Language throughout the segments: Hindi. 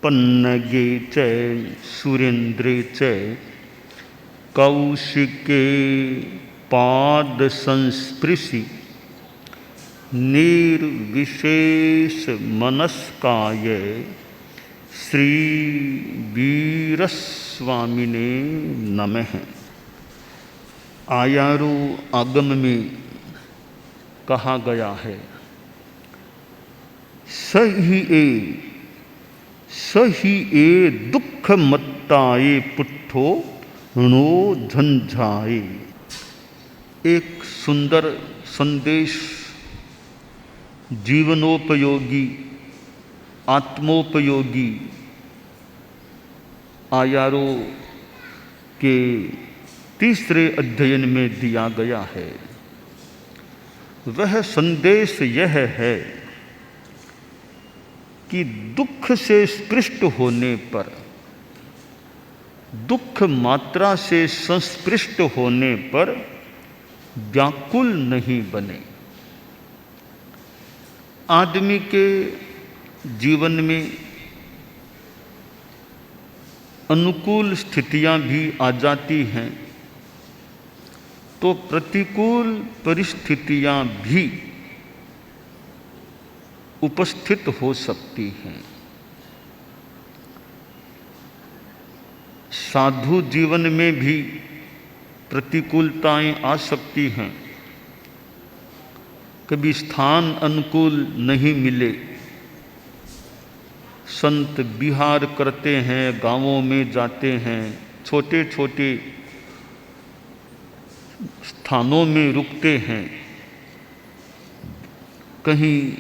पन्नगे च सुरेन्द्रे च कौशिके पाद संस्पृशि निर्विशेष मनस्काय श्री वीरस्वामिने नमः। आयारू आगम में कहा गया है, सही ए दुख मत्ताए पुट्ठो णो झंझाए। एक सुंदर संदेश, जीवनोपयोगी, आत्मोपयोगी आयारों के तीसरे अध्ययन में दिया गया है। वह संदेश यह है कि दुख से स्पृष्ट होने पर, दुख मात्रा से संस्पृष्ट होने पर व्याकुल नहीं बने। आदमी के जीवन में अनुकूल स्थितियां भी आ जाती हैं तो प्रतिकूल परिस्थितियां भी उपस्थित हो सकती हैं। साधु जीवन में भी प्रतिकूलताएं आ सकती हैं। कभी स्थान अनुकूल नहीं मिले, संत विहार करते हैं, गांवों में जाते हैं, छोटे छोटे स्थानों में रुकते हैं। कहीं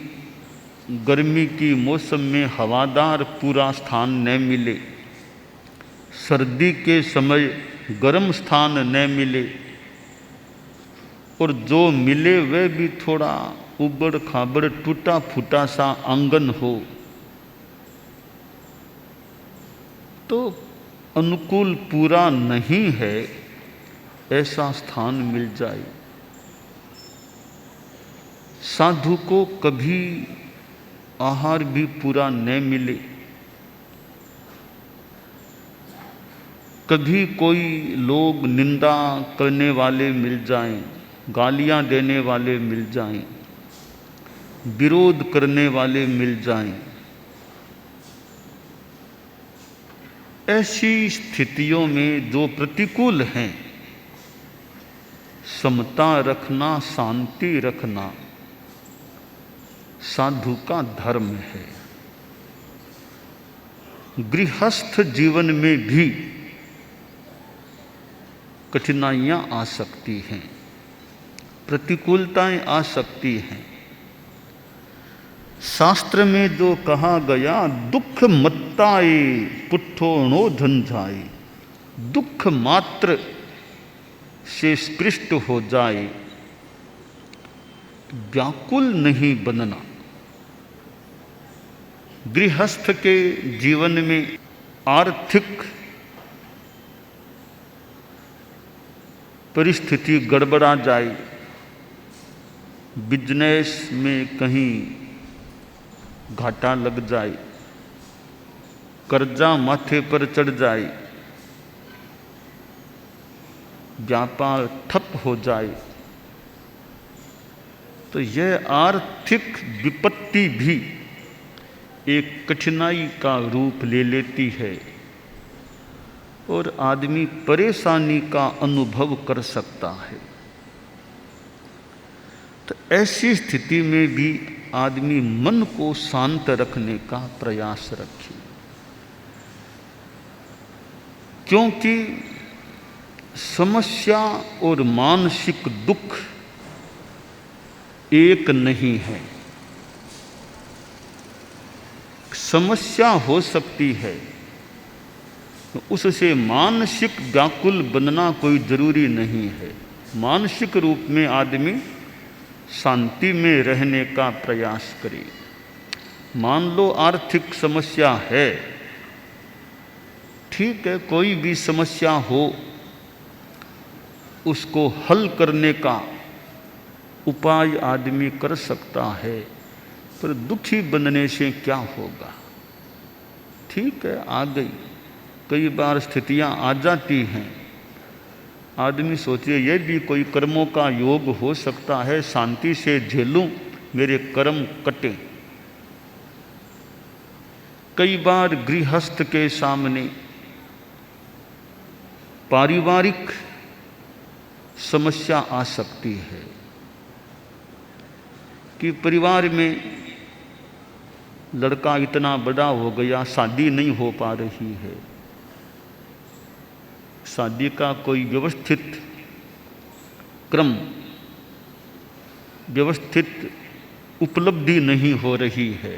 गर्मी की मौसम में हवादार पूरा स्थान न मिले, सर्दी के समय गर्म स्थान न मिले, और जो मिले वह भी थोड़ा उबड़ खाबड़ टूटा फूटा सा आंगन हो, तो अनुकूल पूरा नहीं है ऐसा स्थान मिल जाए। साधु को कभी आहार भी पूरा न मिले, कभी कोई लोग निंदा करने वाले मिल जाएं, गालियां देने वाले मिल जाएं, विरोध करने वाले मिल जाएं। ऐसी स्थितियों में जो प्रतिकूल हैं, समता रखना, शांति रखना साधु का धर्म है। गृहस्थ जीवन में भी कठिनाइयां आ सकती हैं, प्रतिकूलताएं आ सकती हैं। शास्त्र में जो कहा गया, दुख मत्ताए पुट्ठो णो झंझाए, दुख मात्र से स्पृष्ट हो जाए, व्याकुल नहीं बनना। गृहस्थ के जीवन में आर्थिक परिस्थिति गड़बड़ा जाए, बिजनेस में कहीं घाटा लग जाए, कर्जा माथे पर चढ़ जाए, व्यापार ठप हो जाए, तो यह आर्थिक विपत्ति भी एक कठिनाई का रूप ले लेती है और आदमी परेशानी का अनुभव कर सकता है। तो ऐसी स्थिति में भी आदमी मन को शांत रखने का प्रयास रखे, क्योंकि समस्या और मानसिक दुख एक नहीं है। समस्या हो सकती है, उससे मानसिक व्याकुल बनना कोई जरूरी नहीं है। मानसिक रूप में आदमी शांति में रहने का प्रयास करे। मान लो आर्थिक समस्या है, ठीक है, कोई भी समस्या हो उसको हल करने का उपाय आदमी कर सकता है, पर दुखी बनने से क्या होगा। ठीक है, आ गई। कई बार स्थितियां आ जाती हैं, आदमी सोचे ये भी कोई कर्मों का योग हो सकता है, शांति से झेलूं, मेरे कर्म कटे। कई बार गृहस्थ के सामने पारिवारिक समस्या आ सकती है कि परिवार में लड़का इतना बड़ा हो गया, शादी नहीं हो पा रही है, शादी का कोई व्यवस्थित क्रम, व्यवस्थित उपलब्धि नहीं हो रही है,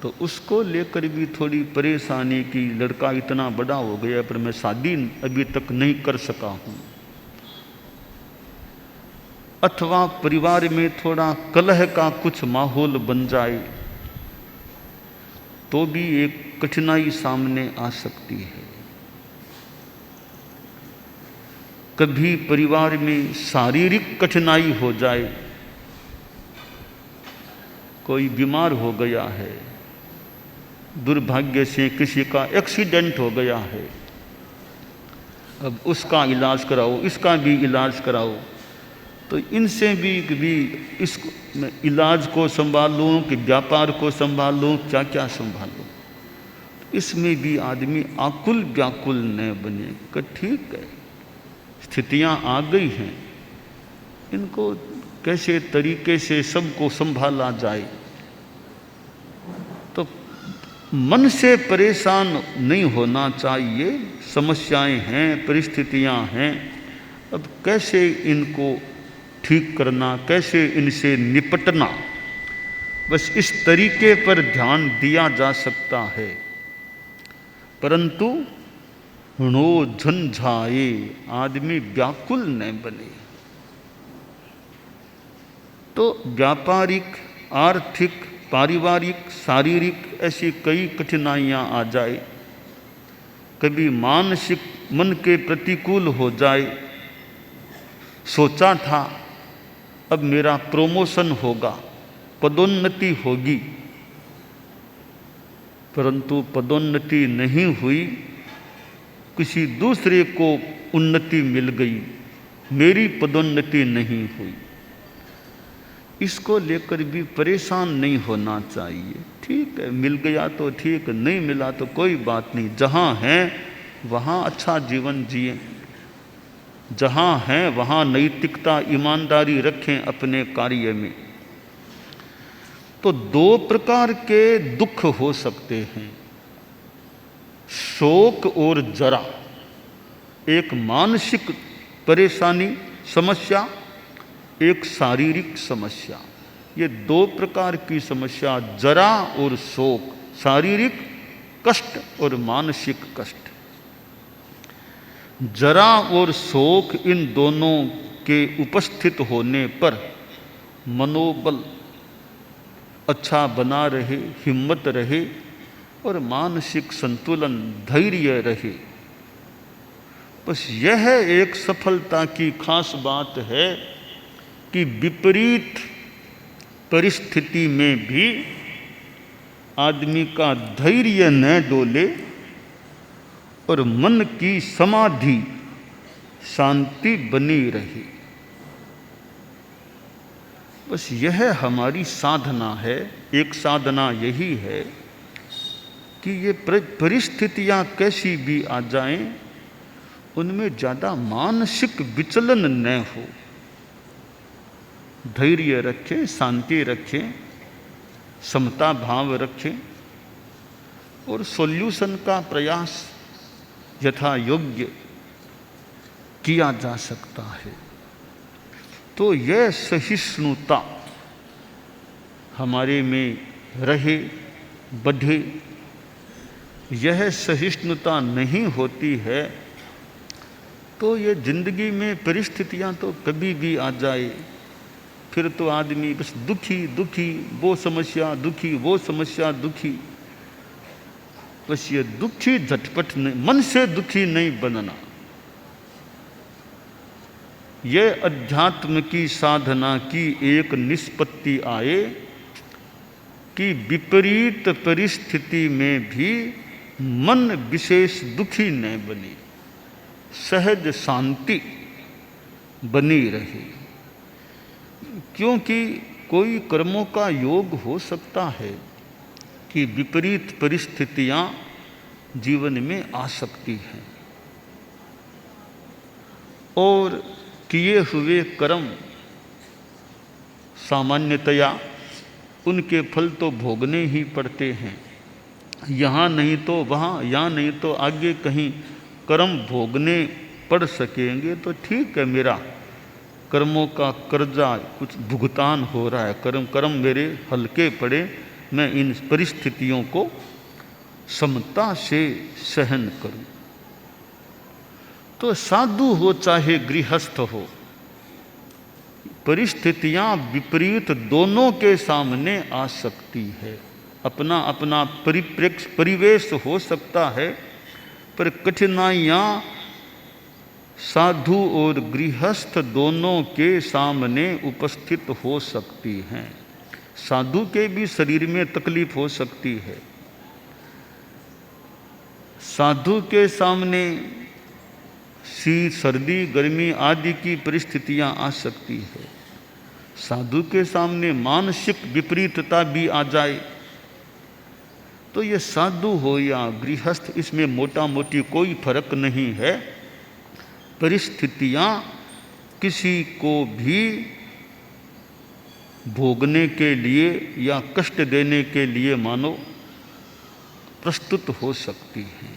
तो उसको लेकर भी थोड़ी परेशानी कि लड़का इतना बड़ा हो गया पर मैं शादी अभी तक नहीं कर सका हूँ। अथवा परिवार में थोड़ा कलह का कुछ माहौल बन जाए तो भी एक कठिनाई सामने आ सकती है। कभी परिवार में शारीरिक कठिनाई हो जाए, कोई बीमार हो गया है, दुर्भाग्य से किसी का एक्सीडेंट हो गया है, अब उसका इलाज कराओ, इसका भी इलाज कराओ, तो इनसे भी इस इलाज को संभालूं कि व्यापार को संभालूं, क्या क्या संभालूं। इसमें भी आदमी आकुल व्याकुल न बने कि ठीक है, स्थितियां आ गई हैं, इनको कैसे तरीके से सबको संभाला जाए। तो मन से परेशान नहीं होना चाहिए, समस्याएं हैं, परिस्थितियां हैं, अब कैसे इनको ठीक करना, कैसे इनसे निपटना, बस इस तरीके पर ध्यान दिया जा सकता है। परंतु नो झंझाए, आदमी व्याकुल न बने। तो व्यापारिक, आर्थिक, पारिवारिक, शारीरिक ऐसी कई कठिनाइयां आ जाए, कभी मानसिक मन के प्रतिकूल हो जाए, सोचा था अब मेरा प्रमोशन होगा, पदोन्नति होगी, परंतु पदोन्नति नहीं हुई, किसी दूसरे को उन्नति मिल गई, मेरी पदोन्नति नहीं हुई। इसको लेकर भी परेशान नहीं होना चाहिए। ठीक है, मिल गया तो ठीक, नहीं मिला तो कोई बात नहीं, जहाँ हैं वहाँ अच्छा जीवन जिए, जहाँ हैं वहाँ नैतिकता, ईमानदारी रखें अपने कार्य में। तो दो प्रकार के दुख हो सकते हैं, शोक और जरा। एक मानसिक परेशानी, समस्या, एक शारीरिक समस्या। ये दो प्रकार की समस्या, जरा और शोक, शारीरिक कष्ट और मानसिक कष्ट। जरा और शोक, इन दोनों के उपस्थित होने पर मनोबल अच्छा बना रहे, हिम्मत रहे और मानसिक संतुलन, धैर्य रहे। बस यह एक सफलता की खास बात है कि विपरीत परिस्थिति में भी आदमी का धैर्य न डोले और मन की समाधि, शांति बनी रहे। बस यह हमारी साधना है। एक साधना यही है कि ये परिस्थितियां कैसी भी आ जाएं, उनमें ज़्यादा मानसिक विचलन न हो, धैर्य रखें, शांति रखें, समता भाव रखें और सॉल्यूशन का प्रयास यथा योग्य किया जा सकता है। तो यह सहिष्णुता हमारे में रहे, बढ़े। यह सहिष्णुता नहीं होती है तो ये जिंदगी में परिस्थितियां तो कभी भी आ जाए, फिर तो आदमी बस दुखी दुखी, वो समस्या दुखी, वो समस्या दुखी। बस ये दुखी झटपट नहीं, मन से दुखी नहीं बनना। यह अध्यात्म की साधना की एक निष्पत्ति आए कि विपरीत परिस्थिति में भी मन विशेष दुखी न बने, सहज शांति बनी रहे। क्योंकि कोई कर्मों का योग हो सकता है कि विपरीत परिस्थितियां जीवन में आ सकती हैं और किए हुए कर्म सामान्यतया उनके फल तो भोगने ही पड़ते हैं। यहाँ नहीं तो वहाँ, यहाँ नहीं तो आगे कहीं कर्म भोगने पड़ सकेंगे तो ठीक है, मेरा कर्मों का कर्जा कुछ भुगतान हो रहा है, कर्म मेरे हल्के पड़े, मैं इन परिस्थितियों को समता से सहन करूं। तो साधु हो चाहे गृहस्थ हो, परिस्थितियां विपरीत दोनों के सामने आ सकती है। अपना अपना परिप्रेक्ष्य परिवेश हो सकता है, पर कठिनाइयां साधु और गृहस्थ दोनों के सामने उपस्थित हो सकती हैं। साधु के भी शरीर में तकलीफ हो सकती है, साधु के सामने शीत सर्दी गर्मी आदि की परिस्थितियां आ सकती है, साधु के सामने मानसिक विपरीतता भी आ जाए। तो ये साधु हो या गृहस्थ, इसमें मोटा मोटी कोई फर्क नहीं है। परिस्थितियां किसी को भी भोगने के लिए या कष्ट देने के लिए मानो प्रस्तुत हो सकती हैं।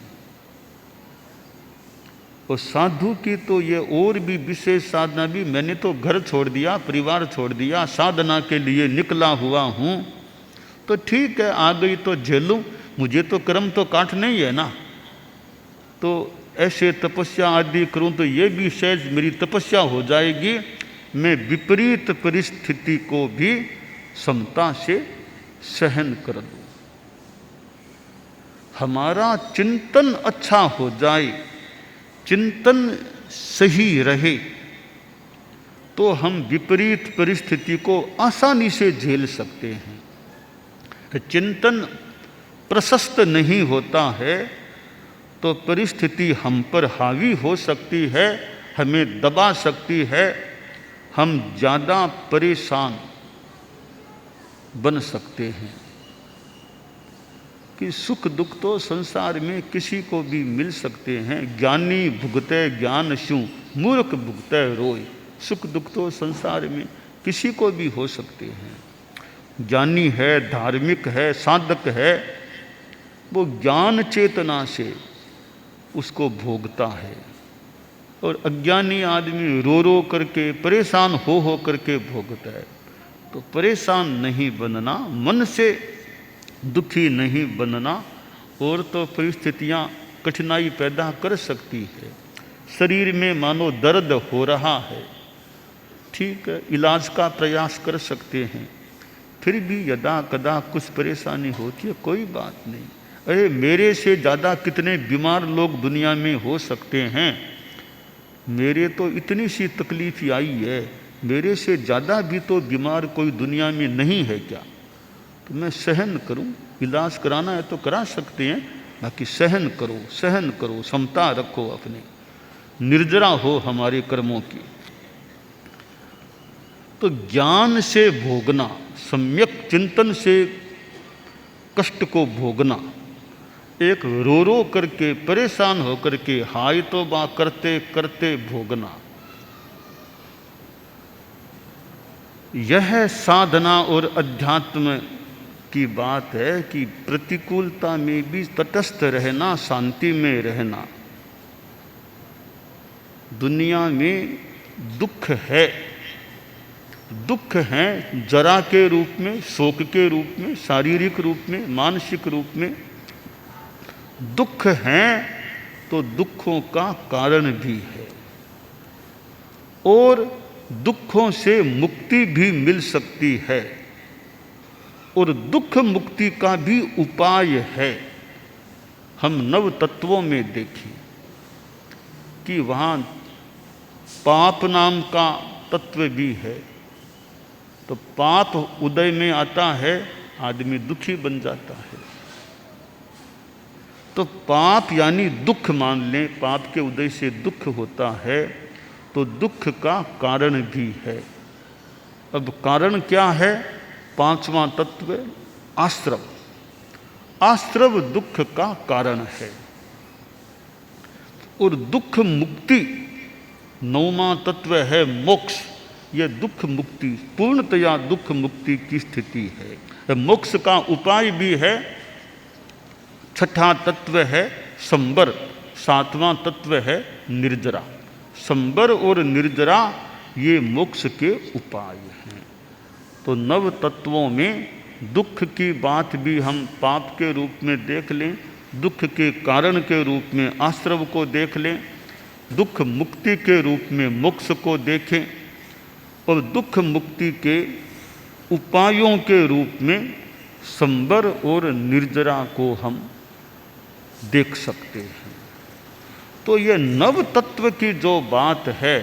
और साधु की तो ये और भी विशेष साधना भी, मैंने तो घर छोड़ दिया, परिवार छोड़ दिया, साधना के लिए निकला हुआ हूँ, तो ठीक है, आ गई तो झेलूं, मुझे तो कर्म तो काटना ही है ना। तो ऐसे तपस्या आदि करूं तो ये भी सहज मेरी तपस्या हो जाएगी, मैं विपरीत परिस्थिति को भी समता से सहन कर दूं। हमारा चिंतन अच्छा हो जाए, चिंतन सही रहे, तो हम विपरीत परिस्थिति को आसानी से झेल सकते हैं। चिंतन प्रशस्त नहीं होता है तो परिस्थिति हम पर हावी हो सकती है, हमें दबा सकती है, हम ज़्यादा परेशान बन सकते हैं। कि सुख दुख तो संसार में किसी को भी मिल सकते हैं, ज्ञानी भुगते ज्ञान सु मूर्ख भुगते रोय। सुख दुख तो संसार में किसी को भी हो सकते हैं। ज्ञानी है, धार्मिक है, साधक है, वो ज्ञान चेतना से उसको भोगता है, और अज्ञानी आदमी रो रो करके परेशान हो करके भोगता है। तो परेशान नहीं बनना, मन से दुखी नहीं बनना, और तो परिस्थितियां कठिनाई पैदा कर सकती है। शरीर में मानो दर्द हो रहा है, ठीक है, इलाज का प्रयास कर सकते हैं, फिर भी यदा कदा कुछ परेशानी होती है, कोई बात नहीं। अरे मेरे से ज़्यादा कितने बीमार लोग दुनिया में हो सकते हैं, मेरे तो इतनी सी तकलीफ ही आई है, मेरे से ज़्यादा भी तो बीमार कोई दुनिया में नहीं है क्या? तो मैं सहन करूं, इलाज कराना है तो करा सकते हैं, बाकी सहन करो, समता रखो, अपने निर्जरा हो हमारे कर्मों की। तो ज्ञान से भोगना, सम्यक चिंतन से कष्ट को भोगना, एक रो रो करके परेशान हो करके हाय तो बा करते करते भोगना, यह साधना और अध्यात्म की बात है कि प्रतिकूलता में भी तटस्थ रहना, शांति में रहना। दुनिया में दुख है, दुख है जरा के रूप में, शोक के रूप में, शारीरिक रूप में, मानसिक रूप में दुख है, तो दुखों का कारण भी है, और दुखों से मुक्ति भी मिल सकती है, और दुख मुक्ति का भी उपाय है। हम नव तत्वों में देखें कि वहाँ पाप नाम का तत्व भी है। तो पाप उदय में आता है आदमी दुखी बन जाता है। तो पाप यानी दुख मान लें, पाप के उदय से दुख होता है, तो दुख का कारण भी है। अब कारण क्या है? पांचवां तत्व आश्रव। आश्रव दुख का कारण है। और दुख मुक्ति नौवां तत्व है मोक्ष। यह दुख मुक्ति, पूर्णतया दुख मुक्ति की स्थिति है। मोक्ष का उपाय भी है। छठा तत्व है संबर, सातवां तत्व है निर्जरा। संबर और निर्जरा ये मोक्ष के उपाय हैं। तो नव तत्वों में दुख की बात भी हम पाप के रूप में देख लें, दुख के कारण के रूप में आश्रव को देख लें, दुख मुक्ति के रूप में मोक्ष को देखें, और दुख मुक्ति के उपायों के रूप में संबर और निर्जरा को हम देख सकते हैं। तो यह नव तत्व की जो बात है,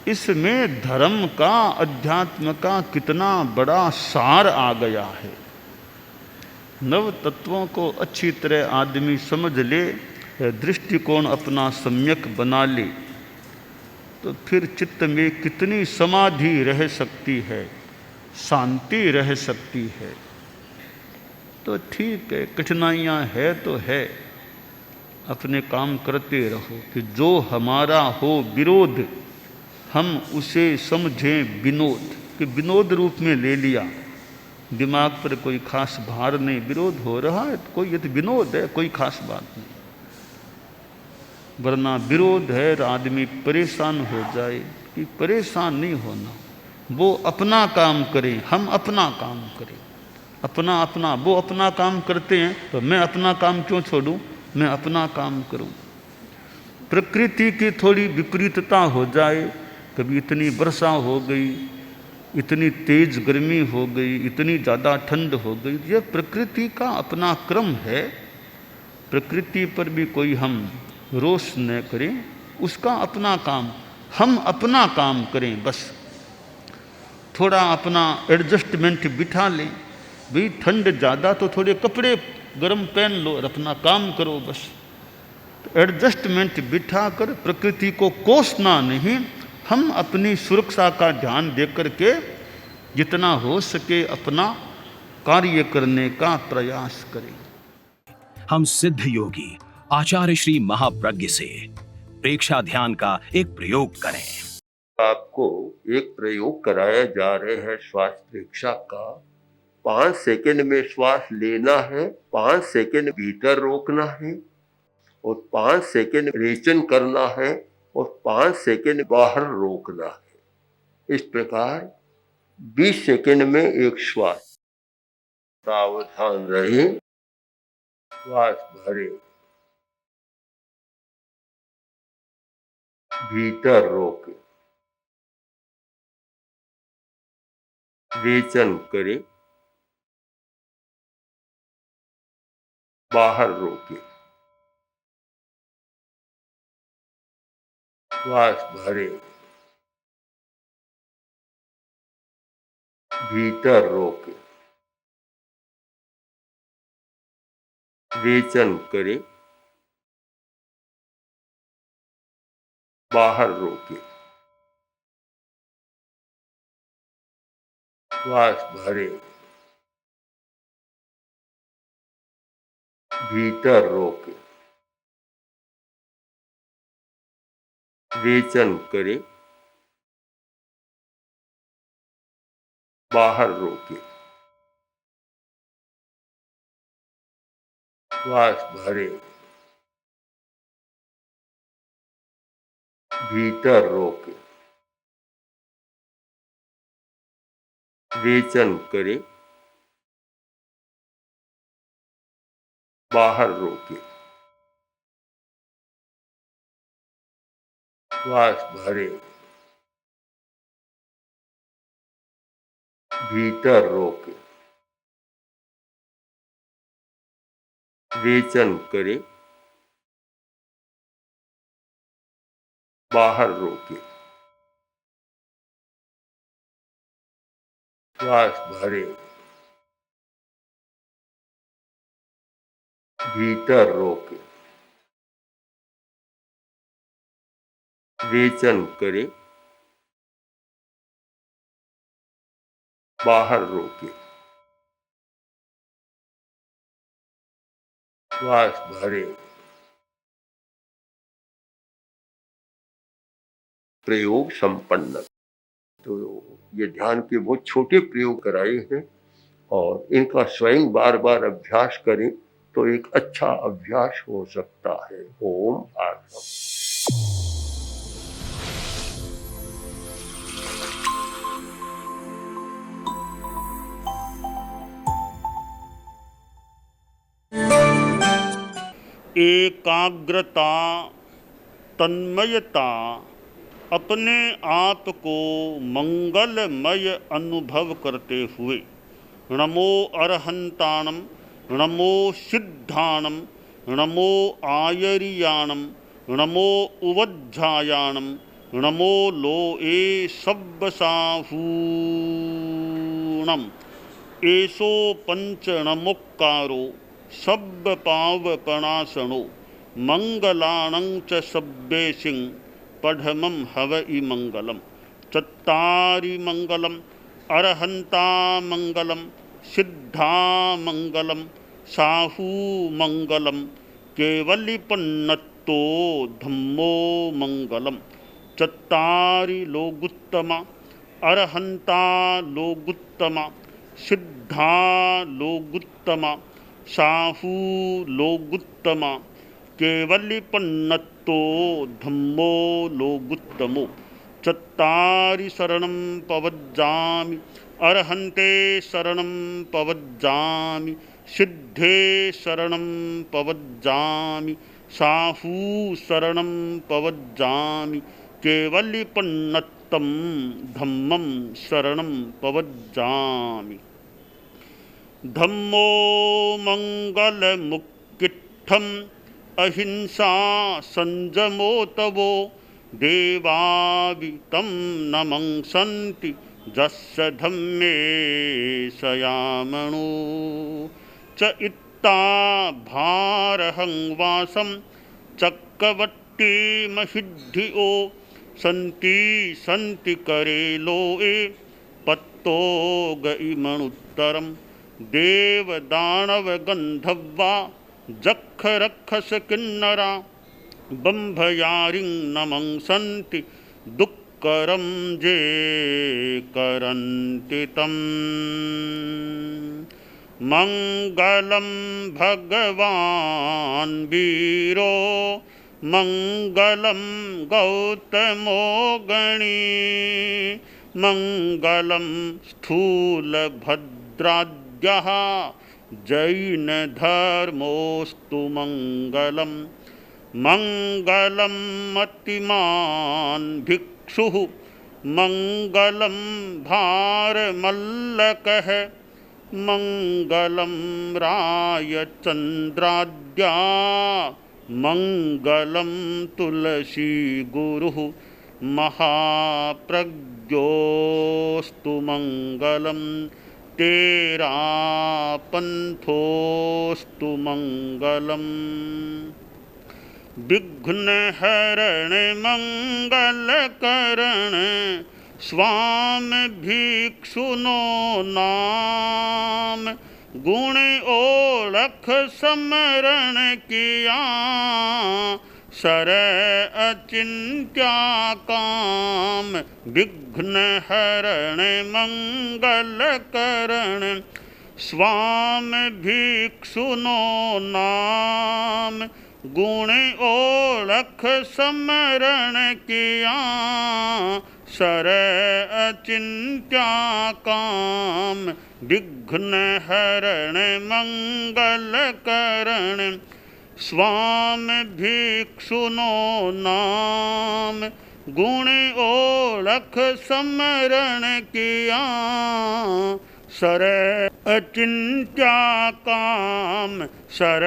इसमें धर्म का, अध्यात्म का कितना बड़ा सार आ गया है। नव तत्वों को अच्छी तरह आदमी समझ ले, दृष्टिकोण अपना सम्यक बना ले, तो फिर चित्त में कितनी समाधि रह सकती है, शांति रह सकती है। तो ठीक है, कठिनाइयाँ है तो है, अपने काम करते रहो। कि जो हमारा हो विरोध, हम उसे समझें विनोद। कि विनोद रूप में ले लिया, दिमाग पर कोई खास भार नहीं, विरोध हो रहा है तो कोई, ये तो विनोद है, कोई खास बात नहीं। वरना विरोध है तो आदमी परेशान हो जाए। कि परेशान नहीं होना, वो अपना काम करें, हम अपना काम करें। अपना अपना, वो अपना काम करते हैं तो मैं अपना काम क्यों छोड़ूं, मैं अपना काम करूं। प्रकृति की थोड़ी विपरीतता हो जाए, कभी इतनी वर्षा हो गई, इतनी तेज गर्मी हो गई, इतनी ज़्यादा ठंड हो गई, यह प्रकृति का अपना क्रम है। प्रकृति पर भी कोई हम रोष न करें, उसका अपना काम, हम अपना काम करें। बस थोड़ा अपना एडजस्टमेंट बिठा लें। भाई ठंड ज़्यादा तो थोड़े कपड़े गर्म पहन लो और अपना काम करो बस। तो एडजस्टमेंट बिठा कर प्रकृति को कोसना नहीं, हम अपनी सुरक्षा का ध्यान देकर के जितना हो सके अपना कार्य करने का प्रयास करें। हम सिद्ध योगी आचार्य श्री महाप्रज्ञ से प्रेक्षा ध्यान का एक प्रयोग करें। आपको एक प्रयोग कराया जा रहे हैं श्वास प्रेक्षा का। 5 सेकंड में श्वास लेना है, 5 सेकंड भीतर रोकना है और 5 सेकंड रेचन करना है और 5 सेकंड बाहर रोकना है। इस प्रकार 20 सेकंड में एक श्वास। सावधान रहे, श्वास भरे, भीतर रोके, रेचन करे, बाहर रोके। श्वास भरे, भीतर रोके, रेचन करे, बाहर रोके। श्वास भरे, भीतर रोके, रेचन करे, बाहर रोके। श्वास भरे, भीतर रोके, रेचन करे, बाहर रोके। श्वास भरे, भीतर रोके, रेचन करे, बाहर रोके। श्वास भरे, भीतर रोके, रेचन करे, बाहर रोके, श्वास भरे, प्रयोग संपन्न। तो ये ध्यान के बहुत छोटे प्रयोग कराए हैं और इनका स्वयं बार बार अभ्यास करें तो एक अच्छा अभ्यास हो सकता है। ओम आत्मा। एकाग्रता, तन्मयता, अपने आप को मंगलमय अनुभव करते हुए नमो अरहंताणम, नमो सिद्धाणम, नमो आयरियाणम, नमो उवज्झायाणम, नमो लोए सब्बसाहूणम, एसो पंचणमुक्कारो सब्ब पावपणासनो, मंगलाणं च सब्बेसिं पढ़मं हवइ मंगलम। चत्तारि मंगलम, अरहंता मंगलम, सिद्धा मंगलम, साहू मंगलम, केवलिपन्नत्तो धम्मो मंगलम। चत्तारि लोगुत्तमा, अरहंता लोगुत्तमा, सिद्धा लोगुत्तमा, साहू लोगुत्तमा, केवलिपन्नत्तो धम्मो लोगुत्तमो। चत्तारि शरणं पवज्जामि, अरहन्ते शरणं पवज्जामि, सिद्धे शरणं पवज्जामि, साहू शरणं पवज्जामि, केवलिपन्नत्तं धम्मं शरणं पवज्जामि। धम्मो मंगलमुक्किट्ठम्, अहिंसा संजमो तवो, देवावितं नमंसन्ति जस्य धम्मे सयामणो। च इत्ता भारहं वासं चक्रवट्टी महिद्धिओ, सन्ति सन्ति करे लोए पत्तो गइमणुत्तरम। देव दानव गंधर्वा जख रक्षस किन्नरा, बंभयारिं नमंसन्ति दुक्करं जे करन्ति तम्। मंगलम भगवान वीरो, मंगलम गौतमो गणी, मंगलम स्थूलभद्राद्यः जैन धर्मोस्तु मंगलम। मंगलम मतिमान भिक्षुः, मंगलम भारमल्लकः, मंगलम रायचन्द्राद्या, मंगलम तुलसी गुरुः, महाप्रज्ञोस्तु मंगलम। तेरा पंथोस्तु मंगलम। विघ्न हरण मंगल करण, स्वामी भिक्षुनो नाम। गुण ओळख समरण किया, सर अचिंत्या काम। विघ्न हरण मंगल करण, स्वामी भिक्षुनो नाम। गुण ओळख समरण किया, सर अचिंत्या काम। विघ्न हरण मंगल करण, स्वामी भिक्षुनो नाम। गुण ओळख समरण किया, सर अचिंत्या काम। सर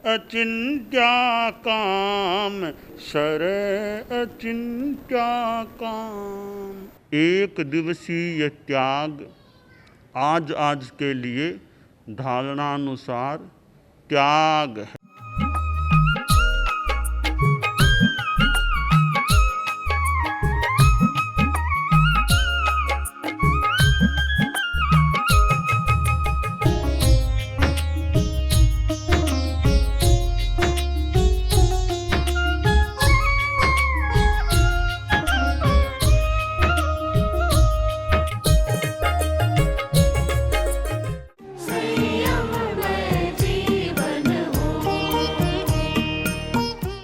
अचिंत्या काम, सर अचिंत्या काम। एक दिवसीय त्याग आज के लिए धारणानुसार त्याग है।